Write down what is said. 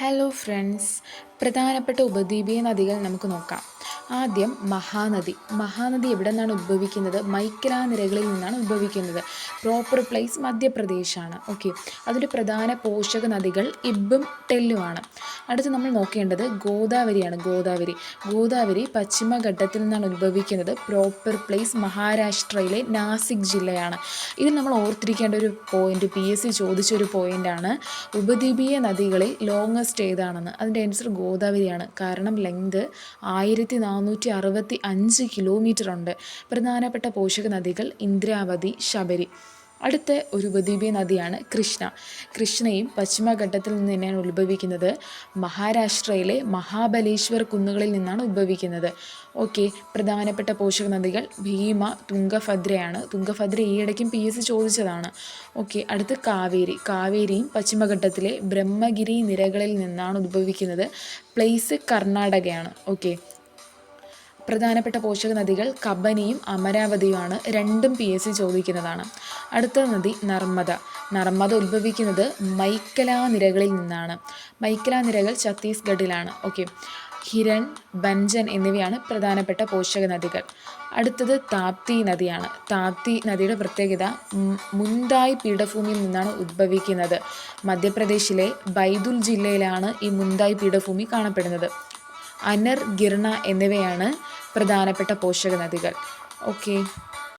Hello friends, പ്രധാനപ്പെട്ട ഉപദ്വീപീയ നദികൾ നമുക്ക് നോക്കാം. ആദ്യം മഹാനദി എവിടെ നിന്നാണ് ഉദ്ഭവിക്കുന്നത്? മൈക്കല നിരകളിൽ നിന്നാണ് ഉദ്ഭവിക്കുന്നത്. പ്രോപ്പർ പ്ലേസ് മധ്യപ്രദേശാണ്. ഓക്കെ, അതിൻ്റെ പ്രധാന പോഷക നദികൾ ഇബ്ബും ടെല്ലുമാണ്. അടുത്ത് നമ്മൾ നോക്കേണ്ടത് ഗോദാവരിയാണ്. ഗോദാവരി പശ്ചിമഘട്ടത്തിൽ നിന്നാണ് ഉദ്ഭവിക്കുന്നത്. പ്രോപ്പർ പ്ലേസ് മഹാരാഷ്ട്രയിലെ നാസിക് ജില്ലയാണ്. ഇത് നമ്മൾ ഓർത്തിരിക്കേണ്ട ഒരു പോയിന്റ്, PSC ചോദിച്ചൊരു പോയിൻ്റാണ്. ഉപദ്വീപീയ നദികളിൽ ലോങ്ങസ്റ്റ് ഏതാണെന്ന്. അതിൻ്റെ ആൻസർ ഗോദാവരിയാണ്. കാരണം ലെങ്ത് 1465 കിലോമീറ്റർ ഉണ്ട്. പ്രധാനപ്പെട്ട പോഷക നദികൾ ഇന്ദ്രാവതി, ശബരി. അടുത്ത ഒരു ഉപദ്വീപീയ നദിയാണ് കൃഷ്ണയും പശ്ചിമഘട്ടത്തിൽ നിന്ന് തന്നെയാണ് ഉത്ഭവിക്കുന്നത്. മഹാരാഷ്ട്രയിലെ മഹാബലേശ്വർ കുന്നുകളിൽ നിന്നാണ് ഉത്ഭവിക്കുന്നത്. ഓക്കെ, പ്രധാനപ്പെട്ട പോഷക നദികൾ ഭീമ, തുംഗഭദ്രയാണ്. തുംഗഭദ്ര ഈയിടയ്ക്കും PSC ചോദിച്ചതാണ്. ഓക്കെ, അടുത്ത് കാവേരിയും പശ്ചിമഘട്ടത്തിലെ ബ്രഹ്മഗിരി നിരകളിൽ നിന്നാണ് ഉദ്ഭവിക്കുന്നത്. പ്ലേസ് കർണാടകയാണ്. ഓക്കെ, പ്രധാനപ്പെട്ട പോഷക നദികൾ കബനിയും അമരാവതിയുമാണ്. രണ്ടും PSC ചോദിക്കുന്നതാണ്. അടുത്ത നദി നർമ്മദ ഉത്ഭവിക്കുന്നത് മൈക്കല നിരകളിൽ നിന്നാണ്. മൈക്കല നിരകൾ ഛത്തീസ്ഗഡിലാണ്. ഓക്കെ, ഹിരൺ, ബൻജൻ എന്നിവയാണ് പ്രധാനപ്പെട്ട പോഷക നദികൾ. അടുത്തത് താപ്തി നദിയാണ്. താപ്തി നദിയുടെ പ്രത്യേകത മുന്തായ് പീഠഭൂമിയിൽ നിന്നാണ് ഉദ്ഭവിക്കുന്നത്. മധ്യപ്രദേശിലെ ബൈദുൽ ജില്ലയിലാണ് ഈ മുന്തായ് പീഠഭൂമി കാണപ്പെടുന്നത്. അനർ, ഗിർണ എന്നിവയാണ് പ്രധാനപ്പെട്ട പോഷക നദികൾ. ഓക്കെ.